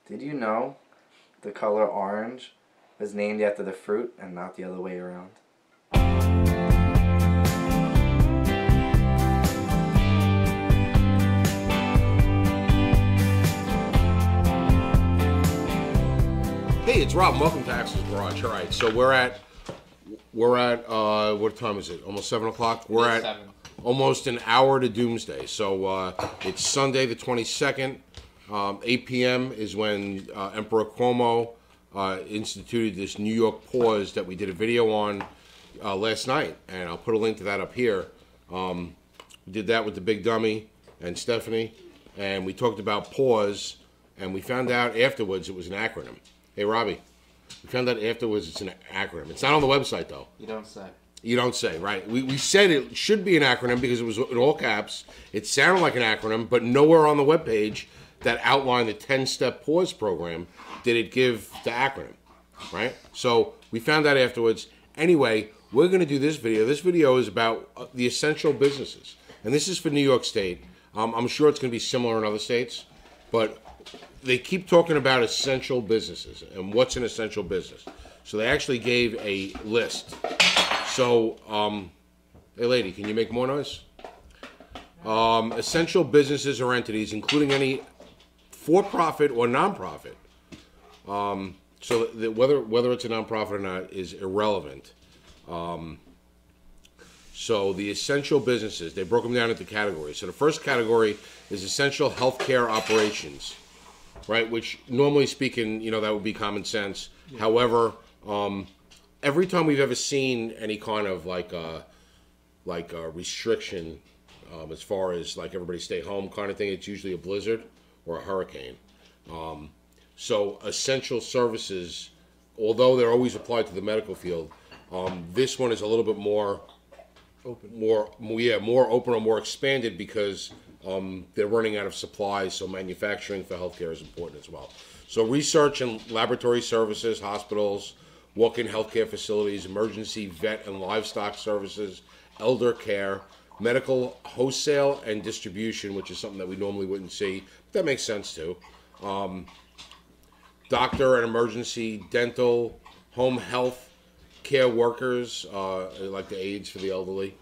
Did you know the color orange was named after the fruit and not the other way around? Hey, it's Rob. Welcome to Axel's Garage. All right, so we're at what time is it? Almost 7 o'clock. We're at 7. Almost an hour to doomsday. So it's Sunday the 22nd. 8 p.m. is when Emperor Cuomo instituted this New York pause that we did a video on last night, and I'll put a link to that up here. We did that with the Big Dummy and Stephanie, and we talked about pause, and we found out afterwards it was an acronym. Hey, Robbie, we found out afterwards it's an acronym. It's not on the website, though. You don't say. You don't say, right? We said it should be an acronym because it was in all caps. It sounded like an acronym, but nowhere on the webpage that outlined the 10-step pause program did it give the acronym, right? So we found out afterwards. Anyway, we're going to do this video. This video is about the essential businesses, and this is for New York State. I'm sure it's going to be similar in other states, but they keep talking about essential businesses and what's an essential business. So they actually gave a list. So, hey lady, can you make more noise? Essential businesses or entities, including any for-profit or non-profit. So that whether it's a non-profit or not is irrelevant. So the essential businesses, they broke them down into categories. So the first category is essential healthcare operations, right? Which normally speaking, that would be common sense. Yeah. However, every time we've ever seen any kind of like a restriction, as far as like everybody stay home kind of thing, it's usually a blizzard or a hurricane. So essential services, although they're always applied to the medical field, this one is a little bit more open, more open or more expanded because they're running out of supplies. So manufacturing for healthcare is important as well. So research and laboratory services, hospitals, walk-in healthcare facilities, emergency vet and livestock services, elder care, medical wholesale and distribution, which is something that we normally wouldn't see. That makes sense too. Doctor and emergency, dental, home health care workers, like the aides for the elderly.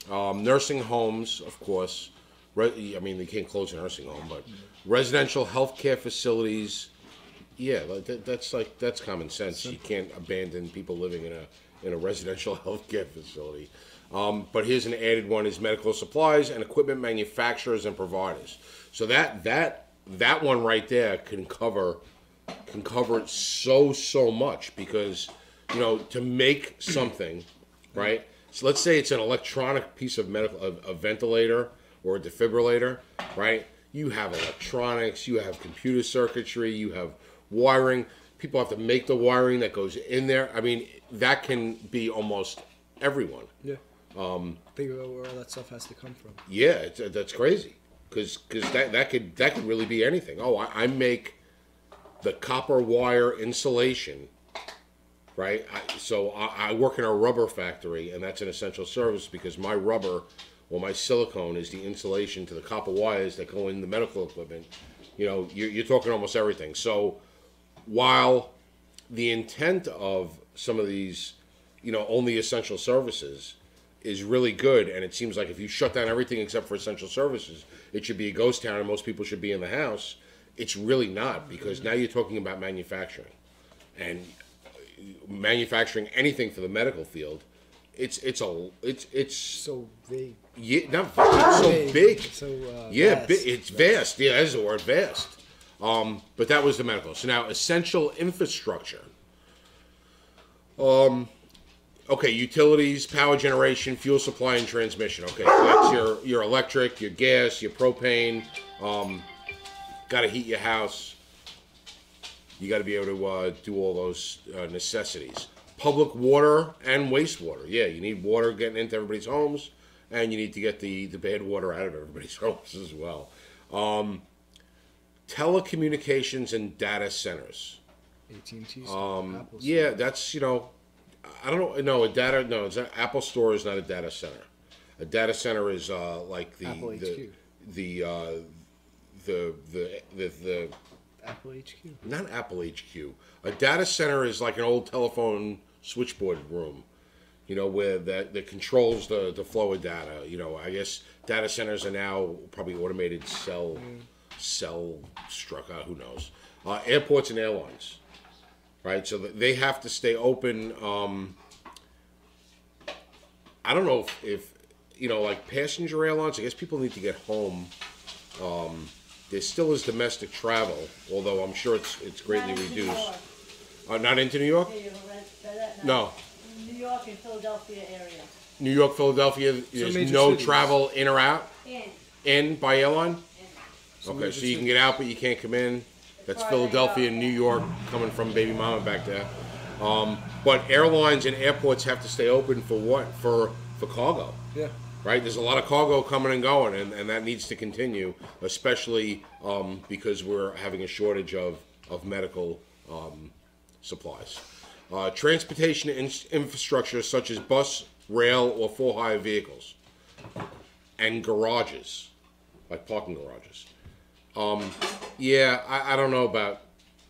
Nursing homes, of course. I mean, they can't close a nursing home, but residential health care facilities. Yeah, that's common sense. You can't abandon people living in a residential health care facility. But here's an added one: is medical supplies and equipment manufacturers and providers. So that one right there can cover so much because to make something, right? So let's say it's an electronic piece of a ventilator or a defibrillator, right? You have electronics, you have computer circuitry, you have wiring. People have to make the wiring that goes in there. I mean, that can be almost everyone. Yeah. Think about where all that stuff has to come from. Yeah, that's crazy. Because that could really be anything. Oh, I make the copper wire insulation, right? So I work in a rubber factory, and that's an essential service because my rubber or my silicone is the insulation to the copper wires that go in the medical equipment. You're talking almost everything. So while the intent of some of these, only essential services is really good, and it seems like if you shut down everything except for essential services, it should be a ghost town and most people should be in the house. It's really not, because now you're talking about manufacturing, and manufacturing anything for the medical field. It's so big. Yeah, it's so big. So yeah, vast. It's vast. Yeah, that's the word, vast. But that was the medical. So now essential infrastructure. Okay, utilities, power generation, fuel supply, and transmission. Okay, so that's your electric, your gas, your propane. Got to heat your house. You got to be able to do all those necessities. Public water and wastewater. Yeah, you need water getting into everybody's homes, and you need to get the bad water out of everybody's homes as well. Telecommunications and data centers. AT&T. Yeah, that's I don't know. No, it's Apple Store is not a data center. A data center is like the Apple HQ. the Apple HQ. Not Apple HQ. A data center is like an old telephone switchboard room, you know, where that controls the flow of data. You know, I guess data centers are now probably automated cell structure. Who knows? Airports and airlines, right? So they have to stay open. I don't know if you know, like passenger airlines. I guess people need to get home. There still is domestic travel, although I'm sure it's greatly reduced. Not into New York? No. New York and Philadelphia area. New York, Philadelphia, there's no cities. travel in or out? In by airline? Some Okay, major so you can cities. get out, but you can't come in. That's Philadelphia and New York coming from baby mama back there. But airlines and airports have to stay open for what? For cargo. Yeah. Right? There's a lot of cargo coming and going, and that needs to continue, especially because we're having a shortage of medical supplies. Transportation infrastructure such as bus, rail, or for-hire vehicles, and garages, like parking garages. Yeah, I don't know about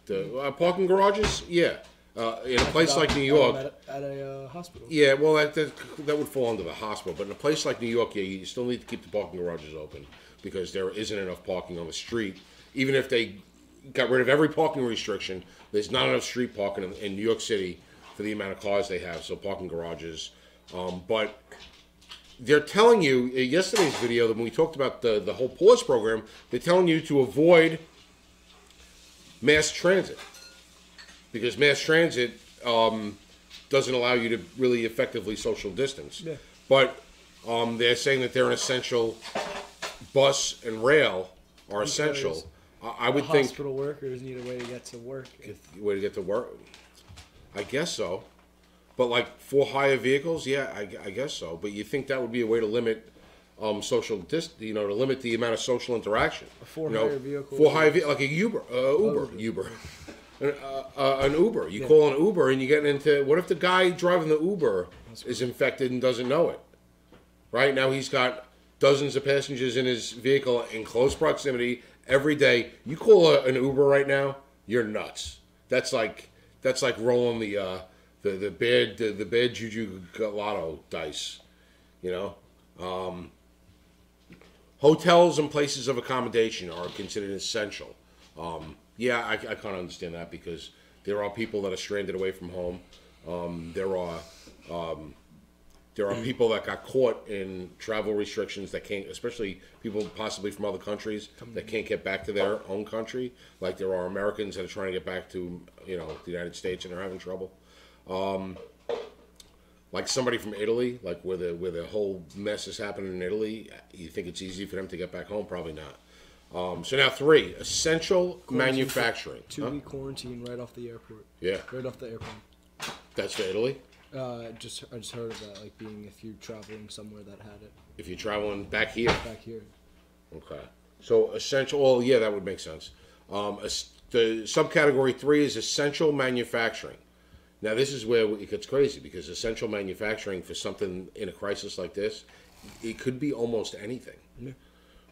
the parking garages. Yeah. In a place like New York, At a hospital. yeah, well, that would fall under the hospital. But in a place like New York, yeah, you still need to keep the parking garages open because there isn't enough parking on the street. Even if they got rid of every parking restriction, there's not enough street parking in New York City for the amount of cars they have. So parking garages. But they're telling you, yesterday's video, when we talked about the whole PAUSE program, they're telling you to avoid mass transit. Because mass transit doesn't allow you to really effectively social distance. Yeah. But they're saying that they're an essential. Bus and rail are essential. I would think. Hospital workers need a way to get to work. Way to get to work. I guess so. But like for hire vehicles, yeah, I guess so. But you think that would be a way to limit social to limit the amount of social interaction. A for-hire vehicle. For-hire vehicle, like a Uber. An Uber. You call an Uber and you get into, what if the guy driving the Uber is infected and doesn't know it? Right now he's got dozens of passengers in his vehicle in close proximity every day. You call an Uber right now, you're nuts. That's like rolling the bad juju lotto dice, you know. Hotels and places of accommodation are considered essential. Yeah, I kind of understand that because there are people that are stranded away from home. There are people that got caught in travel restrictions that can't, especially people possibly from other countries that can't get back to their own country. Like there are Americans that are trying to get back to, the United States and they're having trouble. Like somebody from Italy, like where the whole mess is happening in Italy, you think it's easy for them to get back home? Probably not. So now 3, essential manufacturing. 2-week quarantine right off the airport. Yeah. Right off the airplane. That's for Italy? I just heard of that, like being if you're traveling somewhere that had it. If you're traveling back here? Back here. Okay. So essential, well, yeah, that would make sense. The subcategory 3 is essential manufacturing. Now this is where it gets crazy because essential manufacturing for something in a crisis like this, it could be almost anything. Yeah.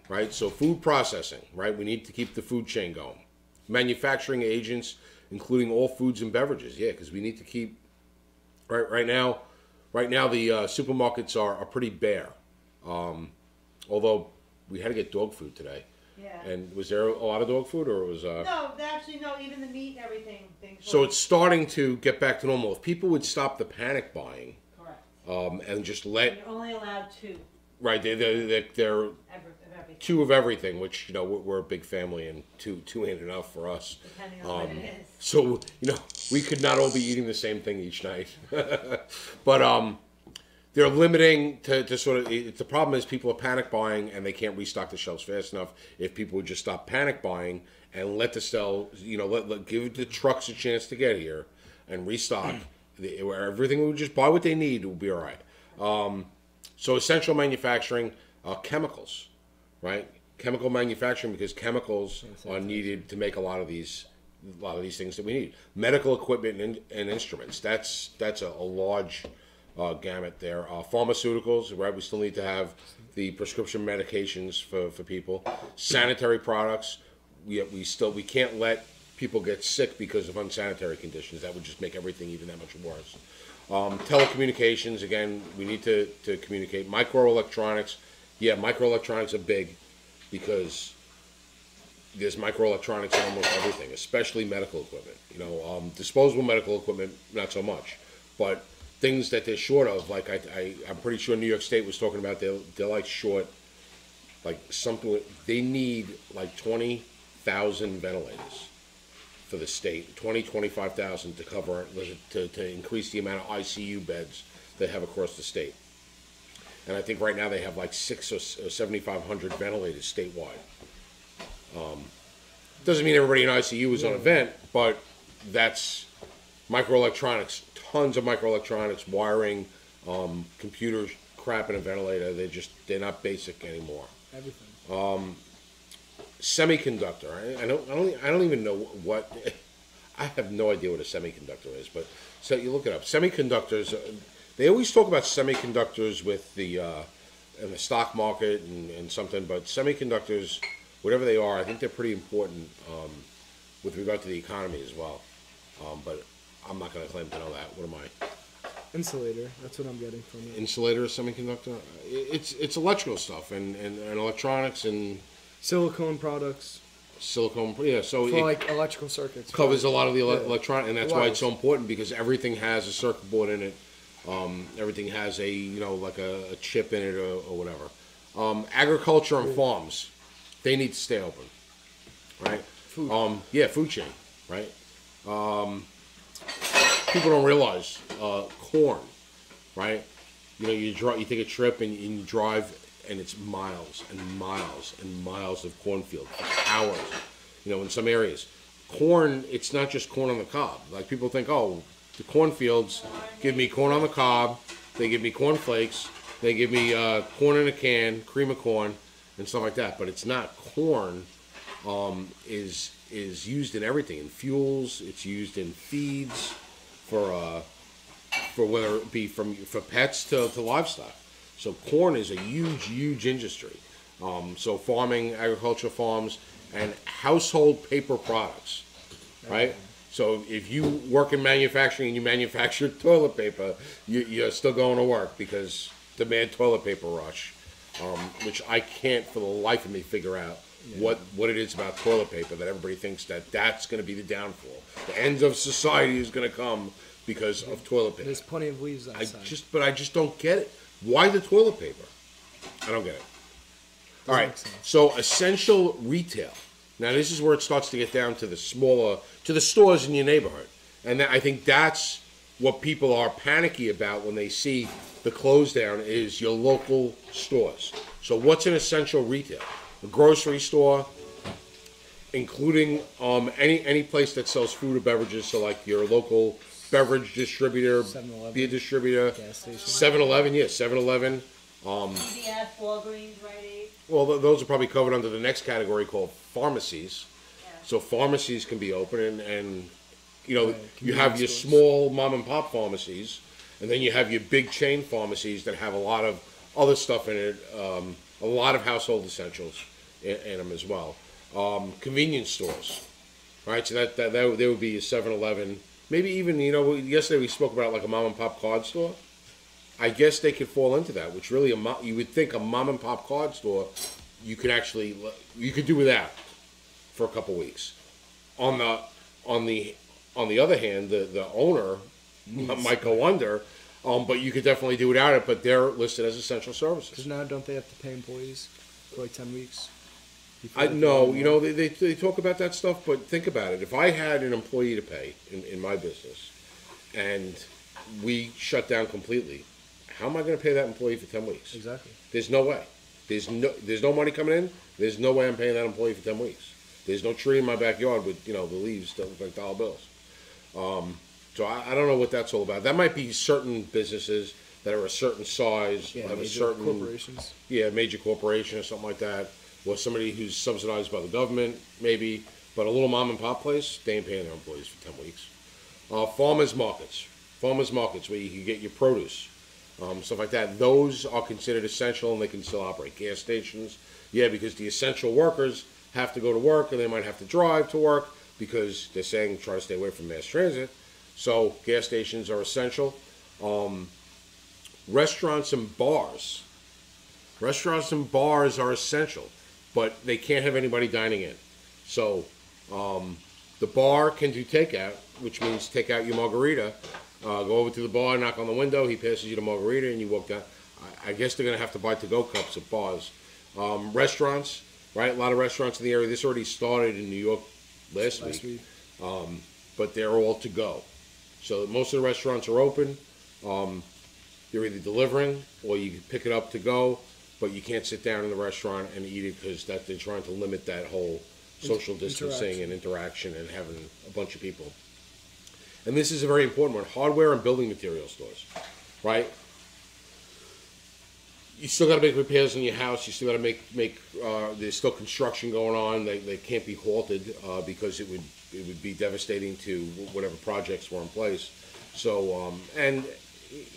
Right? So food processing, right? We need to keep the food chain going. Manufacturing agents, including all foods and beverages, yeah, because we need to keep. Right now, the supermarkets are pretty bare. Although we had to get dog food today. Yeah. And was there a lot of dog food, or was? No, actually, no. Even the meat and everything. So it's starting to get back to normal. If people would stop the panic buying, correct. and just let. You're only allowed 2. Right, they're Everything. 2 of everything, which we're a big family, and 2 ain't enough for us. Depending on what it is. So we could not all be eating the same thing each night. But they're limiting to sort of. The problem is people are panic buying and they can't restock the shelves fast enough. If people would just stop panic buying and let the give the trucks a chance to get here and restock, everything would just buy what they need. It will be all right. So essential manufacturing, chemicals, right? Chemical manufacturing, because chemicals are needed to make a lot of these things that we need. Medical equipment and instruments. That's a large gamut there. Pharmaceuticals, right? We still need to have the prescription medications for people. Sanitary products. We can't let people get sick because of unsanitary conditions. That would just make everything even that much worse. Telecommunications, again, we need to communicate. Microelectronics, yeah, microelectronics are big because there's microelectronics in almost everything, especially medical equipment. You know, disposable medical equipment, not so much. But things that they're short of, like I'm pretty sure New York State was talking about, they're like short, like something, they need like 20,000 ventilators for the state, 25,000 to cover, to increase the amount of ICU beds they have across the state. And I think right now they have like 600 or 7,500 ventilators statewide. Doesn't mean everybody in ICU is on a vent, but that's microelectronics, tons of microelectronics, wiring, computers, crap in a ventilator. They're not basic anymore. Everything. Semiconductor. I don't even know what. I have no idea what a semiconductor is, but so you look it up. Semiconductors. They always talk about semiconductors with the in the stock market and something, but semiconductors, whatever they are, I think they're pretty important with regard to the economy as well. But I'm not going to claim to know that. What am I? Insulator. That's what I'm getting from it. Insulator, semiconductor. It's electrical stuff and electronics and Silicone products. silicone. Yeah, so For it like electrical circuits. covers a lot of the Yeah. electronic, and that's why it's so important because everything has a circuit board in it. Everything has a like a chip in it or whatever. Agriculture and farms, they need to stay open, right? Food. Yeah, food chain, right? People don't realize corn, right? You take a trip and you drive, and it's miles and miles and miles of cornfield for hours. In some areas, corn. It's not just corn on the cob. Like people think, oh, the cornfields give me corn on the cob. They give me corn flakes. They give me corn in a can, cream of corn, and stuff like that. But it's not. Corn is used in everything, in fuels. It's used in feeds for whether it be for pets to livestock. So corn is a huge industry. So farming, agricultural farms, and household paper products, right? So if you work in manufacturing and you manufacture toilet paper, you're still going to work because demand toilet paper rush, which I can't for the life of me figure out what it is about toilet paper that everybody thinks that's going to be the downfall. The end of society is going to come because of toilet paper. There's plenty of leaves outside. I just don't get it. Why the toilet paper? I don't get it. All right, so essential retail. Now this is where it starts to get down to the stores in your neighborhood, and I think that's what people are panicky about when they see the close down is your local stores. So what's an essential retail? A grocery store, including any place that sells food or beverages. So like your local beverage distributor, 7-Eleven, beer distributor, gas station. 7-Eleven, yeah, 7-Eleven. CVS, Walgreens, Rite Aid. Well, those are probably covered under the next category called pharmacies. Yeah. So pharmacies can be open, and you have convenience your stores. small mom and pop pharmacies, and then you have your big chain pharmacies that have a lot of other stuff in it, a lot of household essentials in them as well. Convenience stores, right? So that there would be a 7-Eleven, maybe even yesterday we spoke about like a mom and pop card store. I guess they could fall into that, which really you would think a mom and pop card store you could do without for a couple weeks. On the other hand, the owner might go under, but you could definitely do without it. But they're listed as essential services. Because now don't they have to pay employees for like 10 weeks? No, they talk about that stuff, but think about it. If I had an employee to pay in my business, and we shut down completely, how am I going to pay that employee for 10 weeks? Exactly. There's no way. There's no money coming in. There's no way I'm paying that employee for 10 weeks. There's no tree in my backyard with the leaves that look like dollar bills. So I don't know what that's all about. That might be certain businesses that are a certain size, Yeah, have a major certain corporations. Yeah, major corporation or something like that, or somebody who's subsidized by the government, maybe. But a little mom and pop place, they ain't paying their employees for 10 weeks. Farmers markets where you can get your produce, stuff like that. Those are considered essential and they can still operate. Gas stations, yeah, because the essential workers have to go to work and they might have to drive to work because they're saying try to stay away from mass transit. So gas stations are essential. Restaurants and bars. Restaurants and bars are essential, but they can't have anybody dining in. So the bar can do takeout, which means take out your margarita, go over to the bar, knock on the window, he passes you the margarita, and you walk down. I guess they're going to have to buy to-go cups at bars. Restaurants, right? A lot of restaurants in the area. This already started in New York last week. But they're all to go. So most of the restaurants are open. They're either delivering or you can pick it up to go, but you can't sit down in the restaurant and eat it because they're trying to limit that whole social distancing and interaction and having a bunch of people. And this is a very important one. Hardware and building material stores, right? You still got to make repairs in your house. You still got to make. There's still construction going on. They can't be halted because it would be devastating to whatever projects were in place. So and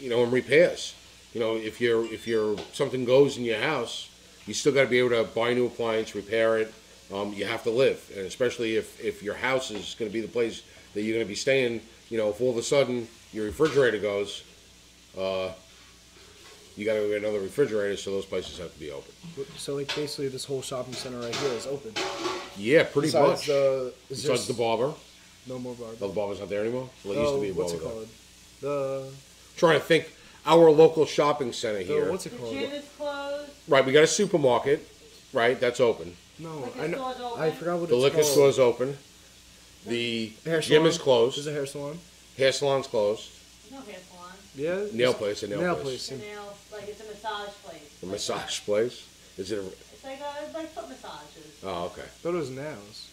in repairs, if something goes in your house, you still got to be able to buy a new appliance, repair it. You have to live, and especially if your house is going to be the place that you're going to be staying. If all of a sudden your refrigerator goes. You got to go get another refrigerator, so those places have to be open. So, basically, this whole shopping center right here is open. Yeah, pretty much. Besides the barber. No more barber. Oh, the barber's not there anymore? Well, it used to be a barber. What's it called? The... Trying to think. Our local shopping center here. What's it called? The gym is closed. Right, we got a supermarket. Right, that's open. No, I know. I forgot what the it's called. liquor store's open. The gym is closed. There's a hair salon. Hair salon's closed. No hair salon. Yeah. Nail place. Nail place. It's a nail, it's a massage place. A massage place? Is it? It's like foot massages. Oh, okay. I thought it was nails.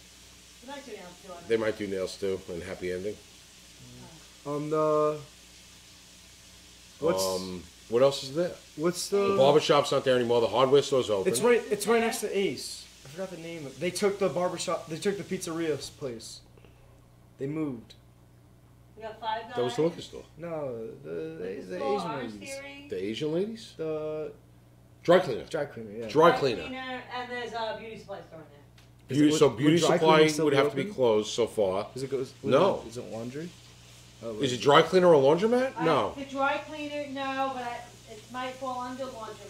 They might do nails too. They might do nails too, and happy ending. What else is there? What's The barbershop's not there anymore. The hardware store's open. It's right next to Ace. I forgot the name. They took the barbershop. They took the pizzeria's place. They moved. We got Five Guys. That was the liquor store. No, the Asian ladies. The Asian ladies? The Dry cleaner. dry cleaner. Yeah. Dry cleaner. And there's a beauty supply store in there. Beauty dry supply cleaning still would be have to be open? closed so far. No. Is it laundry? Oh, Is it dry cleaner or laundromat? No. The dry cleaner, no, but it might fall under laundromat.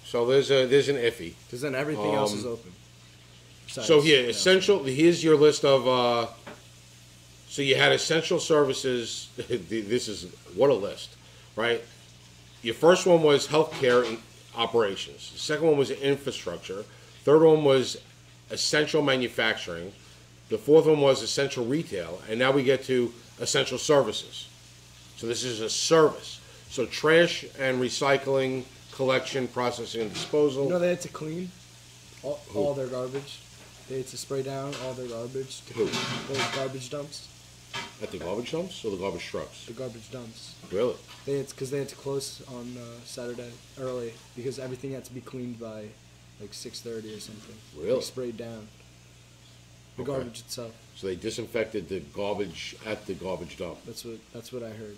So there's an iffy. Because then everything else is open. So here, essential. Here's your list of. So you had essential services. This is what a list, right? Your first one was healthcare operations. The second one was infrastructure. Third one was essential manufacturing. The fourth one was essential retail, and now we get to essential services. So this is a service. So trash and recycling, collection, processing, and disposal. They had to clean all their garbage. They had to spray down all their garbage to clean those garbage dumps. At the garbage dumps or the garbage trucks? The garbage dumps. Really? Because they had to close on Saturday early because everything had to be cleaned by like 6:30 or something. Really? They sprayed down the garbage itself. So they disinfected the garbage at the garbage dump. That's what I heard.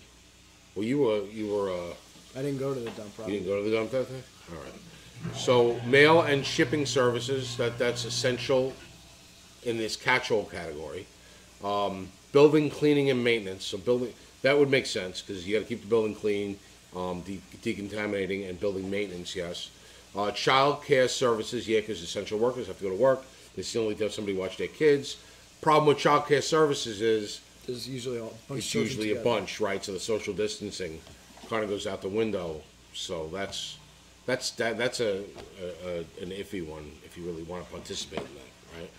Well, you were. I didn't go to the dump. Probably. You didn't go to the dump that day. All right. So mail and shipping services that's essential in this catch-all category. Building cleaning and maintenance. So building that would make sense because you got to keep the building clean, decontaminating, and building maintenance. Yes. Child care services. Yeah, because essential workers have to go to work. They still need to have somebody watch their kids. Problem with child care services is there's usually a bunch, right? So the social distancing kind of goes out the window. So that's an iffy one if you really want to participate in that, right?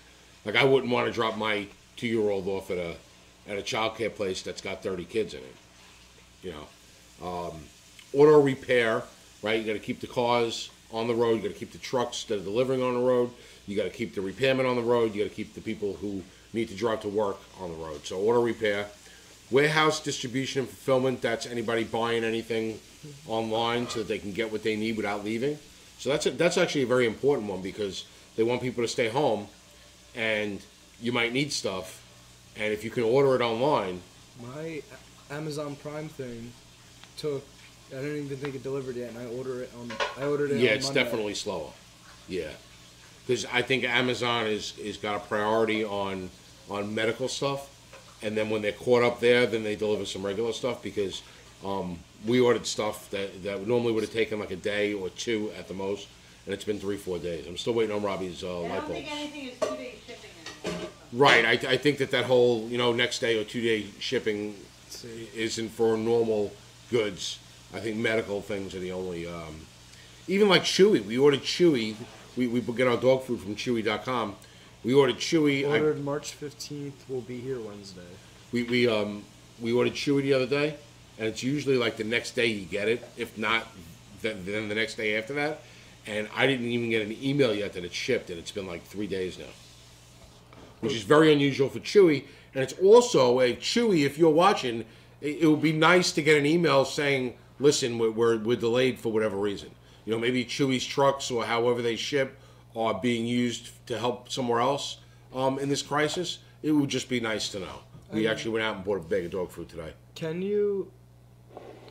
Like I wouldn't want to drop my 2-year-old off at a child care place that's got 30 kids in it. Auto repair, right? You got to keep the cars on the road. You got to keep the trucks that are delivering on the road. You got to keep the repairmen on the road. You got to keep the people who need to drive to work on the road. So auto repair. Warehouse distribution and fulfillment, that's anybody buying anything online so that they can get what they need without leaving. So that's actually a very important one because they want people to stay home and you might need stuff. And if you can order it online. My Amazon Prime thing took, I don't even think it delivered yet, and I ordered it on Yeah, it's Monday. definitely slower. Yeah. Because I think Amazon is got a priority on on medical stuff, and then when they're caught up there, then they deliver some regular stuff because we ordered stuff that normally would have taken like a day or two at the most, and it's been 3-4 days. I'm still waiting on Robbie's I light don't bulbs. think anything is 2-day shipping anymore. Right, I think that whole next day or 2-day shipping isn't for normal goods. I think medical things are the only. Even like Chewy, we ordered Chewy. We get our dog food from Chewy.com. We ordered Chewy. Ordered March 15th. Will be here Wednesday. We ordered Chewy the other day, and it's usually like the next day you get it. If not, then the next day after that. And I didn't even get an email yet that it's shipped, and it's been like 3 days now, which is very unusual for Chewy. And it's also a Chewy. If you're watching, it would be nice to get an email saying, "Listen, we're delayed for whatever reason." Maybe Chewy's trucks or however they ship are being used to help somewhere else in this crisis. It would just be nice to know. We actually went out and bought a bag of dog food today. Can you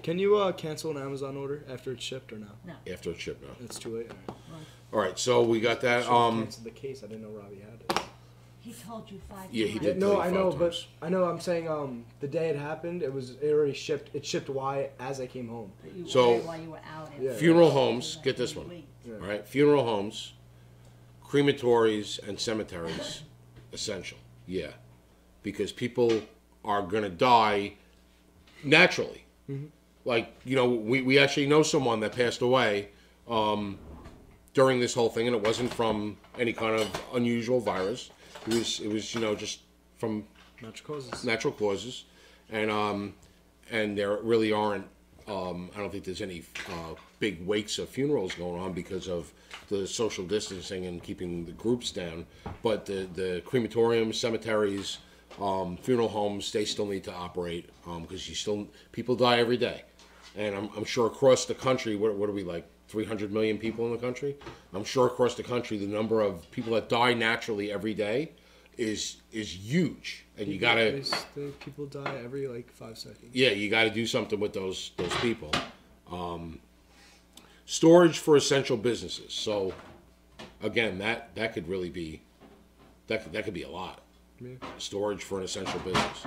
cancel an Amazon order after it's shipped or no? No. After it's shipped now. It's too late. All right, so we got that. Canceled the case. I didn't know Robbie had it. He told you 5 times. Yeah, he did. No, I know, 35 but times. I know. I'm saying the day it happened, it already shipped. It shipped as I came home. But you So- ordered while you were out. Yeah. Funeral homes, get this one. Wait. All right, funeral homes, crematories, and cemeteries, essential. Yeah, because people are going to die naturally. Like, we actually know someone that passed away during this whole thing, and it wasn't from any kind of unusual virus. It was just from natural causes, and there really aren't. I don't think there's any big wakes or funerals going on because of the social distancing and keeping the groups down. But the crematoriums, cemeteries, funeral homes, they still need to operate because people die every day, and I'm sure across the country, what are we, like 300 million people in the country? I'm sure across the country, the number of people that die naturally every day is huge, and you gotta. People die every 5 seconds. Yeah, you got to do something with those people. Storage for essential businesses. So, again, that could really be that could be a lot. Yeah. Storage for an essential business.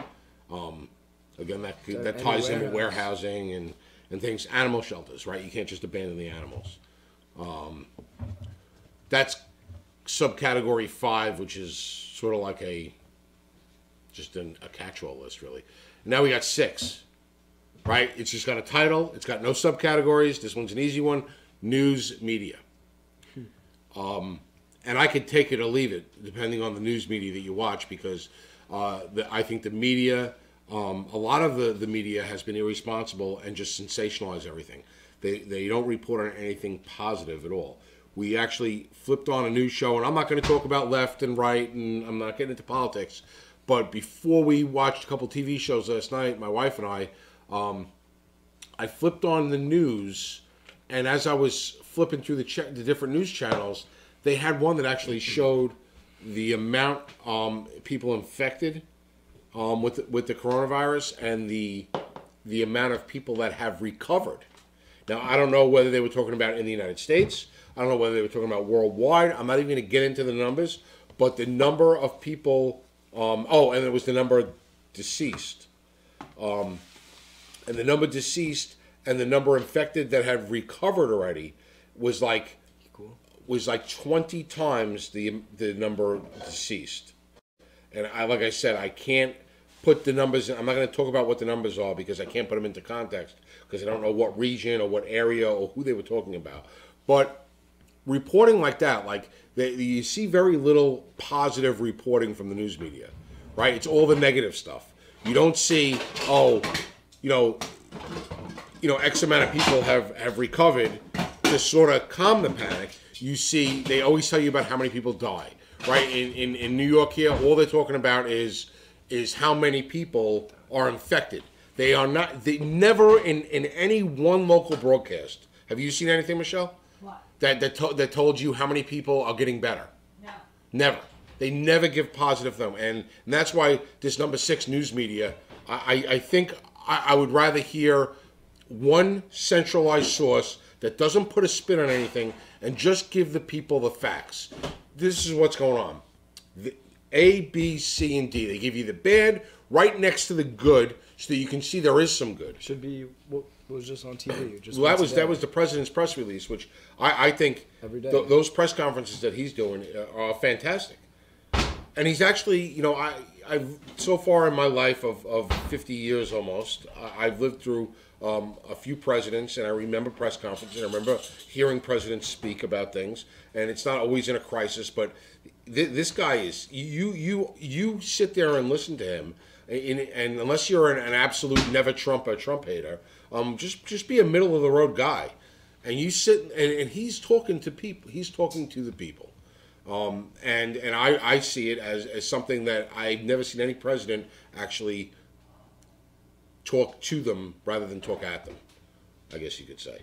Again, that Any ties in with warehouse. warehousing and things. Animal shelters, right? You can't just abandon the animals. That's subcategory 5, which is sort of like a catch-all list, really. Now we got 6, right? It's just got a title. It's got no subcategories. This one's an easy one. News media. And I could take it or leave it, depending on the news media that you watch, because I think the media, a lot of the media has been irresponsible and just sensationalize everything. They don't report on anything positive at all. We actually flipped on a news show, and I'm not going to talk about left and right, and I'm not getting into politics. But before we watched a couple TV shows last night, my wife and I flipped on the news, and as I was flipping through the different news channels, they had one that actually showed the amount people infected with the coronavirus and the amount of people that have recovered. Now, I don't know whether they were talking about in the United States. I don't know whether they were talking about worldwide. I'm not even going to get into the numbers, but the number of people. And it was the number deceased. And the number deceased and the number infected that had recovered already was like 20 times the number deceased. And like I said, I can't put the numbers. I'm not going to talk about what the numbers are because I can't put them into context because I don't know what region or what area or who they were talking about. But reporting like that, you see very little positive reporting from the news media, right? It's all the negative stuff. You don't see, X amount of people have recovered to sort of calm the panic. You see, they always tell you about how many people die, right? In New York here, all they're talking about is how many people are infected. They never in any one local broadcast. Have you seen anything, Michelle? What? That told you how many people are getting better. No. Never. They never give positive them, and that's why this number 6 news media. I think I would rather hear one centralized source that doesn't put a spin on anything and just give the people the facts. This is what's going on. A, B, C, and D. They give you the bad right next to the good, so that you can see there is some good. Should be what was just on TV. Just Well, once a that day. was the president's press release, which I think Every day. Those press conferences that he's doing are fantastic. And he's actually, you know, I've so far in my life of 50 years almost, I've lived through a few presidents, and I remember press conferences. I remember hearing presidents speak about things, and it's not always in a crisis, but this guy is you sit there and listen to him, and unless you're an absolute never Trump hater, just be a middle of the road guy, and you sit and he's talking to people. He's talking to the people. And I see it as something that I've never seen any president actually talk to them rather than talk at them, I guess you could say.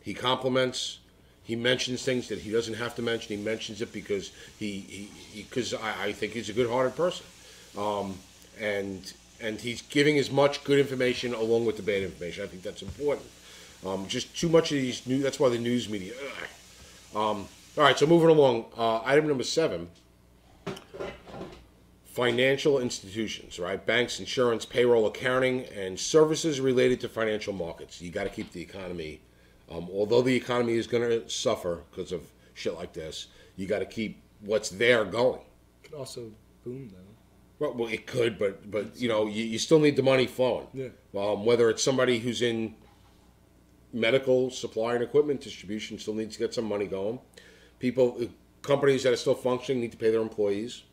He compliments, he mentions things that he doesn't have to mention. He mentions it because because I think he's a good-hearted person. And he's giving as much good information along with the bad information. I think that's important. Just too much of these that's why the news media. All right, so moving along. Item number 7. Financial institutions, right? Banks, insurance, payroll, accounting, and services related to financial markets. You got to keep the economy, although the economy is going to suffer because of shit like this, you got to keep what's there going. Could also boom though. Well, it could, but you know, you still need the money flowing. Yeah. Whether it's somebody who's in medical supply and equipment distribution still needs to get some money going. Companies that are still functioning need to pay their employees.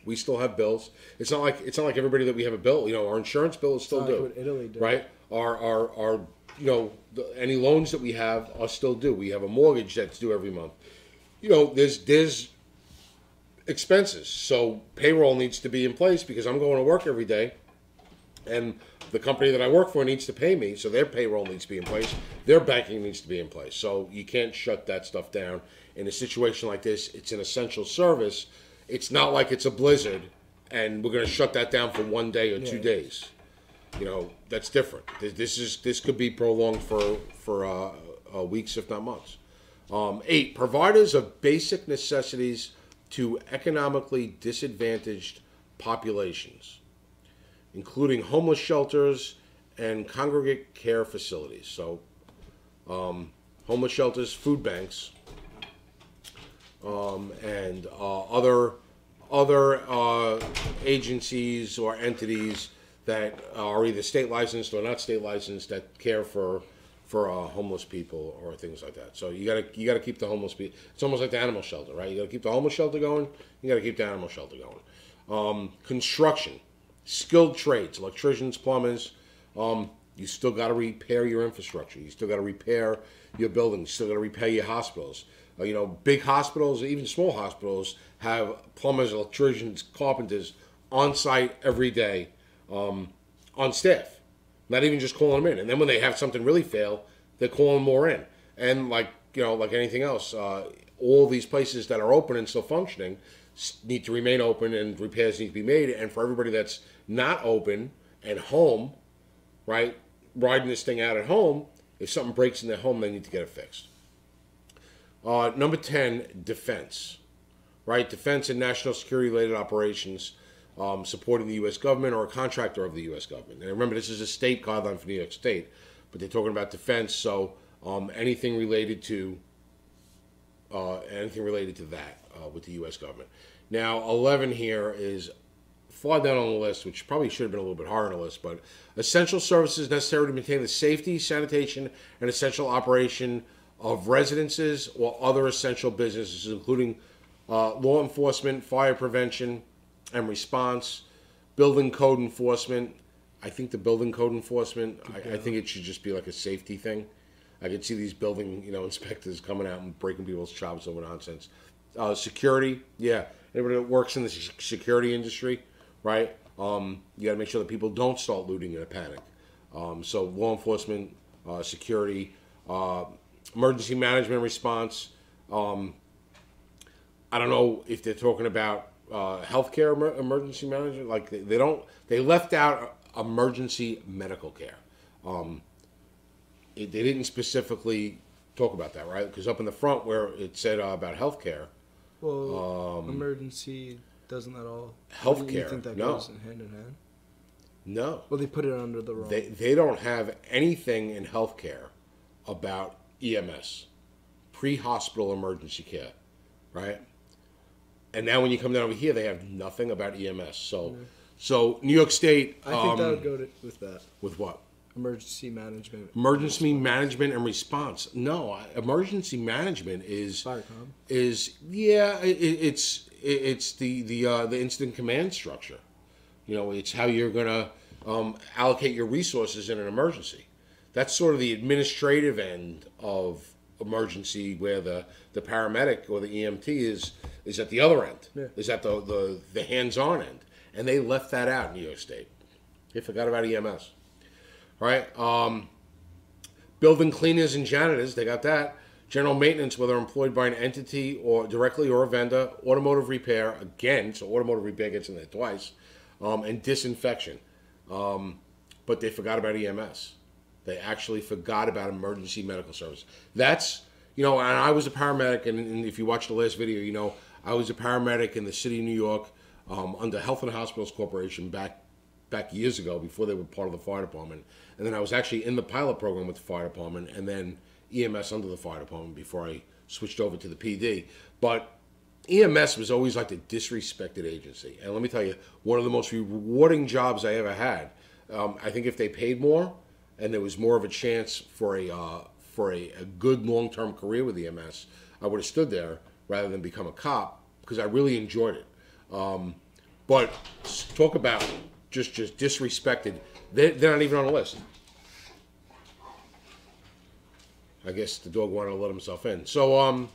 We still have bills. It's not like everybody that we have a bill. You know, our insurance bill is still due. What Italy did. Right? Our you know, any loans that we have are still due. We have a mortgage that's due every month. You know, there's expenses. So payroll needs to be in place because I'm going to work every day, and the company that I work for needs to pay me, so their payroll needs to be in place. Their banking needs to be in place. So you can't shut that stuff down. In a situation like this, it's an essential service. It's not like it's a blizzard and we're going to shut that down for 1 day or 2 days. You know, that's different. This could be prolonged for weeks, if not months. 8, providers of basic necessities to economically disadvantaged populations, including homeless shelters and congregate care facilities. So, homeless shelters, food banks, and other agencies or entities that are either state licensed or not state licensed that care for homeless people or things like that. So you gotta keep the homeless people. It's almost like the animal shelter, right? You gotta keep the homeless shelter going. You gotta keep the animal shelter going. Construction, skilled trades, electricians, plumbers. You still got to repair your infrastructure. You still got to repair your buildings. You still got to repair your hospitals. You know, big hospitals, even small hospitals, have plumbers, electricians, carpenters on site every day, on staff. Not even just calling them in. And then when they have something really fail, they're calling more in. And like anything else, all these places that are open and still functioning need to remain open, and repairs need to be made. And for everybody that's not open and home, right, riding this thing out at home, if something breaks in their home, they need to get it fixed. Number 10, defense, right? Defense and national security-related operations supporting the U.S. government or a contractor of the U.S. government. And remember, this is a state guideline for New York State, but they're talking about defense, so anything related to that with the U.S. government. Now, 11 here is far down on the list, which probably should have been a little bit higher on the list, but essential services necessary to maintain the safety, sanitation, and essential operation of residences or other essential businesses, including law enforcement, fire prevention and response, building code enforcement. I think the building code enforcement, I think it should just be like a safety thing. I could see these building, inspectors coming out and breaking people's chops over nonsense. Security, yeah. Anybody that works in the security industry, right? You got to make sure that people don't start looting in a panic. So law enforcement, security, emergency management response. I don't know if they're talking about healthcare emergency management. Like they left out emergency medical care. They didn't specifically talk about that, right? Because up in the front where it said about healthcare, Well, emergency doesn't that all? Healthcare, Do you think that no. goes hand in hand? No. Well, they put it under the wrong. They don't have anything in healthcare about EMS, pre-hospital emergency care, right? And now when you come down over here, they have nothing about EMS. So New York State. I think that would go with that. With what? Emergency management. Emergency management and response. No, emergency management is Firecom. it's the incident command structure. It's how you're gonna allocate your resources in an emergency. That's sort of the administrative end of emergency, where the paramedic or the EMT is at the other end. Yeah. Is at the hands-on end, and they left that out in New York State. They forgot about EMS. Right? Building cleaners and janitors, they got that. General maintenance, whether employed by an entity or directly or a vendor. Automotive repair, again, so automotive repair gets in there twice. And disinfection. But they forgot about EMS. They actually forgot about emergency medical service. That's, and I was a paramedic, and if you watch the last video, I was a paramedic in the city of New York under Health and Hospitals Corporation back years ago, before they were part of the fire department. And then I was actually in the pilot program with the fire department, and then EMS under the fire department before I switched over to the PD. But EMS was always like the disrespected agency. And let me tell you, one of the most rewarding jobs I ever had. I think if they paid more and there was more of a chance for a good long-term career with EMS, I would have stood there rather than become a cop, because I really enjoyed it. But talk about just disrespected. They're not even on the list. I guess the dog wanted to let himself in. So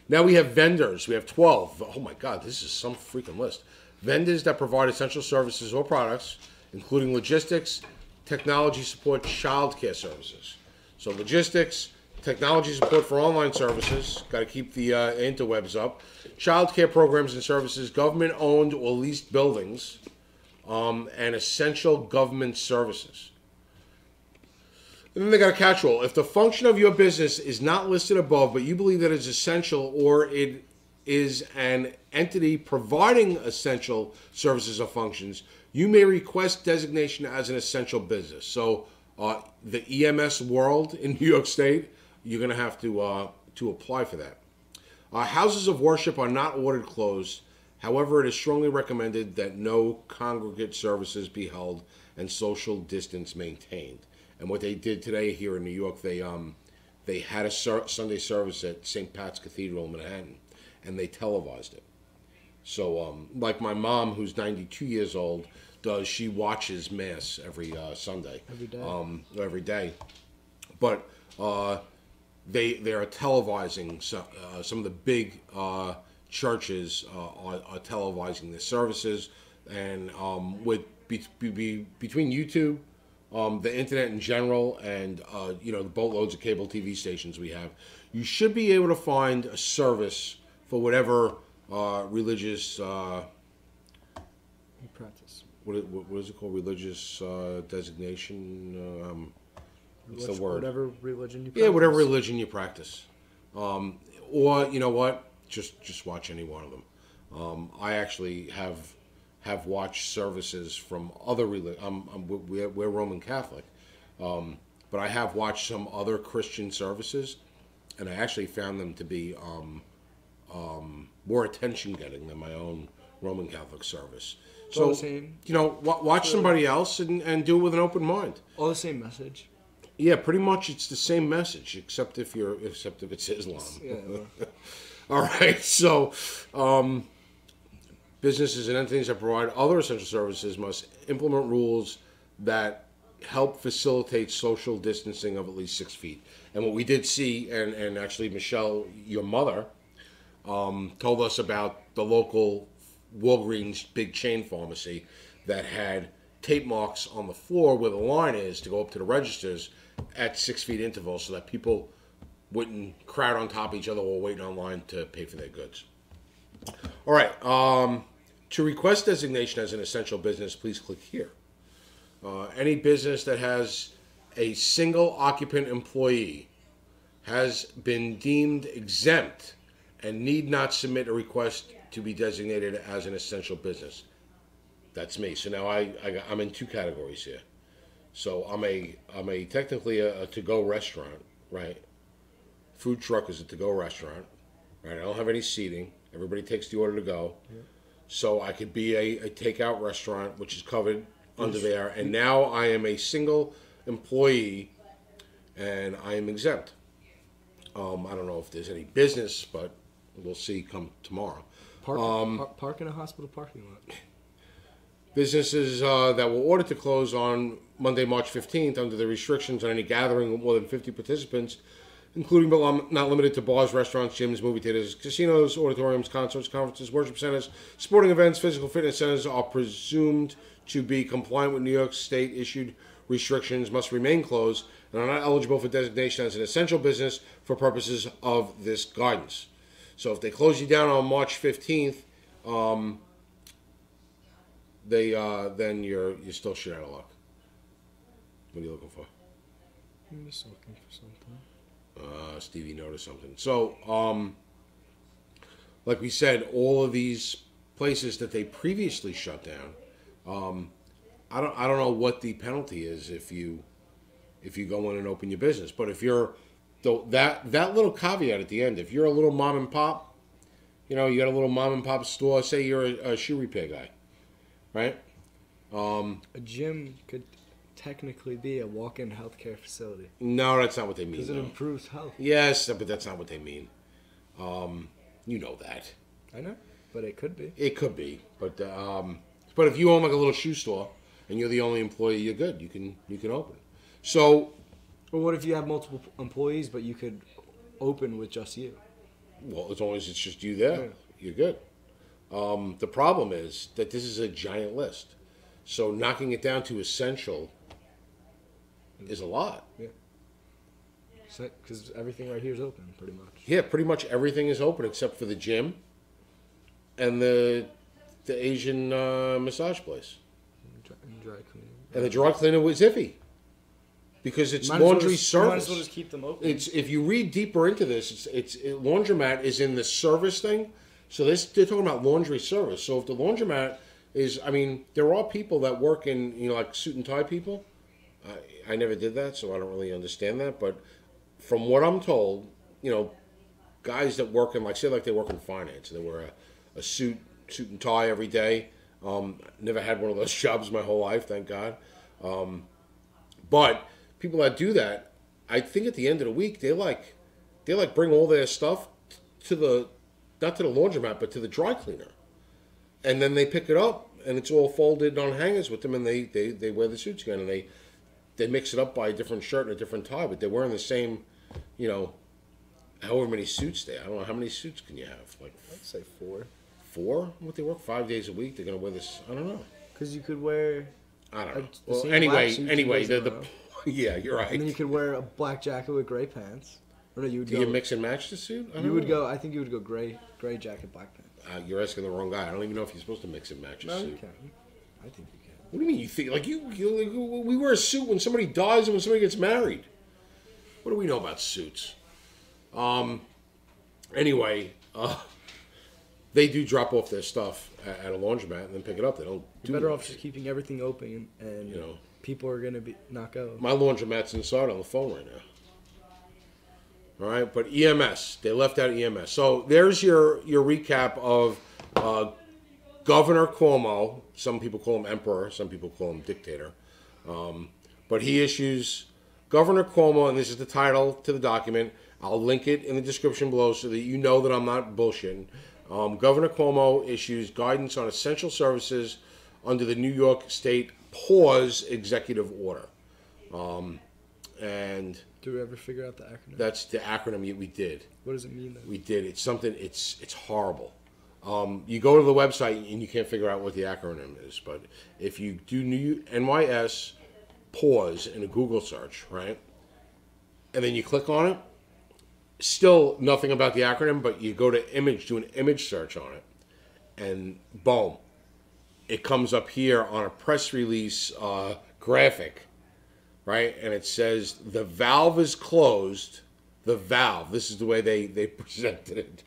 now we have vendors. We have 12. Oh my God, this is some freaking list. Vendors that provide essential services or products, including logistics, technology support, childcare services. So logistics, technology support for online services. Got to keep the interwebs up. Childcare programs and services, government-owned or leased buildings, and essential government services. And then they got a catch-all. If the function of your business is not listed above, but you believe that it's essential, or it is an entity providing essential services or functions, you may request designation as an essential business. So the EMS world in New York State, you're going to have to apply for that. Houses of worship are not ordered closed. However, it is strongly recommended that no congregate services be held and social distance maintained. And what they did today here in New York, they had a Sunday service at St. Pat's Cathedral in Manhattan, and they televised it. So, like my mom, who's 92 years old, does, she watches Mass every Sunday. Every day. Every day. But they are televising some of the big churches are televising their services, and with between YouTube, the internet in general, and the boatloads of cable TV stations we have, you should be able to find a service for whatever religious practice. What is it called? Religious designation. What's the word? Whatever religion you practice. Yeah, whatever religion you practice. Or you know what? Just watch any one of them. I actually have watched services from other religions. We're Roman Catholic, but I have watched some other Christian services, and I actually found them to be more attention-getting than my own Roman Catholic service. So, all the same. Watch somebody else and do it with an open mind. All the same message. Yeah, pretty much it's the same message, except if it's Islam. Yeah. All right, so businesses and entities that provide other essential services must implement rules that help facilitate social distancing of at least 6 feet. And what we did see, and actually Michelle, your mother, told us about the local Walgreens big chain pharmacy that had tape marks on the floor where the line is to go up to the registers at 6 feet intervals, so that people wouldn't crowd on top of each other while waiting online to pay for their goods. All right. To request designation as an essential business, please click here. Any business that has a single occupant employee has been deemed exempt and need not submit a request to be designated as an essential business. That's me. So now I'm in two categories here. So I'm a technically a to-go restaurant, right? Food truck is a to-go restaurant, right? I don't have any seating. Everybody takes the order to go. Yeah. So I could be a takeout restaurant, which is covered under there. And now I am a single employee, and I am exempt. I don't know if there's any business, but we'll see come tomorrow. Park in a hospital parking lot. Businesses that were ordered to close on Monday, March 15th under the restrictions on any gathering of more than 50 participants, including but not limited to bars, restaurants, gyms, movie theaters, casinos, auditoriums, concerts, conferences, worship centers, sporting events, physical fitness centers are presumed to be compliant with New York State issued restrictions, must remain closed, and are not eligible for designation as an essential business for purposes of this guidance. So if they close you down on March 15th, then you're still shit out of luck. What are you looking for? I'm just looking for something. Stevie noticed something. So, like we said, all of these places that they previously shut down, I don't know what the penalty is if you go in and open your business. But if you're that little caveat at the end, if you're a little mom and pop, you got a little mom and pop store. Say you're a shoe repair guy, right? A gym could technically be a walk-in healthcare facility. No, that's not what they mean. Because it improves health. Yes, but that's not what they mean. You know that. I know, but it could be. It could be, but if you own like a little shoe store and you're the only employee, you're good. You can open. So, well, what if you have multiple employees, but you could open with just you? Well, as long as it's just you there, yeah. You're good. The problem is that this is a giant list, so knocking it down to essential is a lot. Yeah. Because everything right here is open, pretty much. Yeah, pretty much everything is open except for the gym and the Asian massage place. And dry cleaning. And the dry cleaner was iffy because it's laundry service. You might as well just keep them open. It's if you read deeper into this, laundromat is in the service thing. So they're talking about laundry service. So if the laundromat is, there are people that work in, like suit and tie people. I never did that, so I don't really understand that. But from what I'm told, guys that work in, say they work in finance, and they wear a suit and tie every day. Never had one of those jobs my whole life, thank God. But people that do that, I think at the end of the week, they bring all their stuff not to the laundromat, but to the dry cleaner. And then they pick it up, and it's all folded on hangers with them, and they wear the suits again, and they mix it up by a different shirt and a different tie, but they're wearing the same, however many suits they have. I don't know, how many suits can you have? I'd say 4. 4? What, they work 5 days a week? They're going to wear this? I don't know. Because you could wear... I don't know. Well, anyway, yeah, you're right. And then you could wear a black jacket with gray pants. Or no, you would Do you mix and match the suit? I think you would go gray jacket, black pants. You're asking the wrong guy. I don't even know if you're supposed to mix and match a suit. You can. I think you can. What do you mean you think? We wear a suit when somebody dies and when somebody gets married. What do we know about suits? Anyway, they do drop off their stuff at a laundromat and then pick it up. They don't do You're better off just keeping everything open and people are going to not go. My laundromat's inside on the phone right now. All right, but EMS, they left out EMS. So there's your recap of Governor Cuomo. Some people call him emperor, some people call him dictator. But he issues, Governor Cuomo, and this is the title to the document. I'll link it in the description below so that you know that I'm not bullshitting. Governor Cuomo issues guidance on essential services under the New York State PAUSE executive order. And do we ever figure out the acronym? That's the acronym we did. What does it mean then? We did. It's something, it's horrible. You go to the website and you can't figure out what the acronym is. But if you do NYS-PAUSE in a Google search, right? And then you click on it, still nothing about the acronym, but you go to image, do an image search on it, and boom. It comes up here on a press release graphic. Right, and it says the valve is closed. The valve. This is the way they presented it.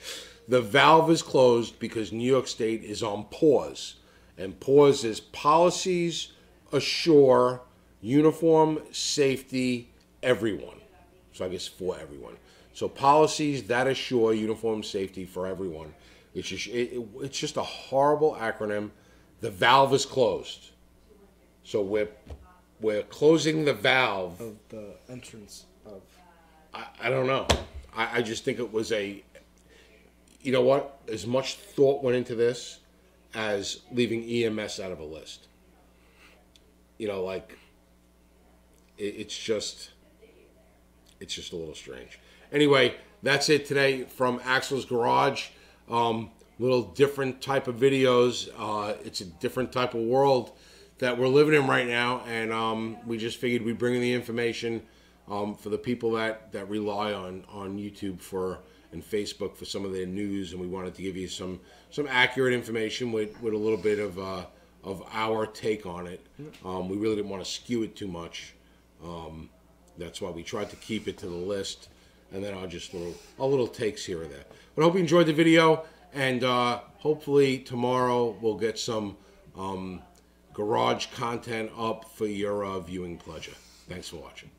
The valve is closed because New York State is on pause. And pause is policies assure uniform safety everyone. So I guess for everyone. So policies that assure uniform safety for everyone. It's just a horrible acronym. The valve is closed. So we're closing the valve Of the entrance of. I don't know. I just think it was you know what? As much thought went into this as leaving EMS out of a list. You know, like, it's just a little strange. Anyway, that's it today from Axel's Garage. Little different type of videos. It's a different type of world that we're living in right now, and we just figured we'd bring in the information for the people that rely on YouTube and Facebook for some of their news, and we wanted to give you some accurate information with a little bit of our take on it. We really didn't want to skew it too much. That's why we tried to keep it to the list, and then our little takes here or there. But I hope you enjoyed the video, and hopefully tomorrow we'll get some garage content up for your viewing pleasure. Thanks for watching.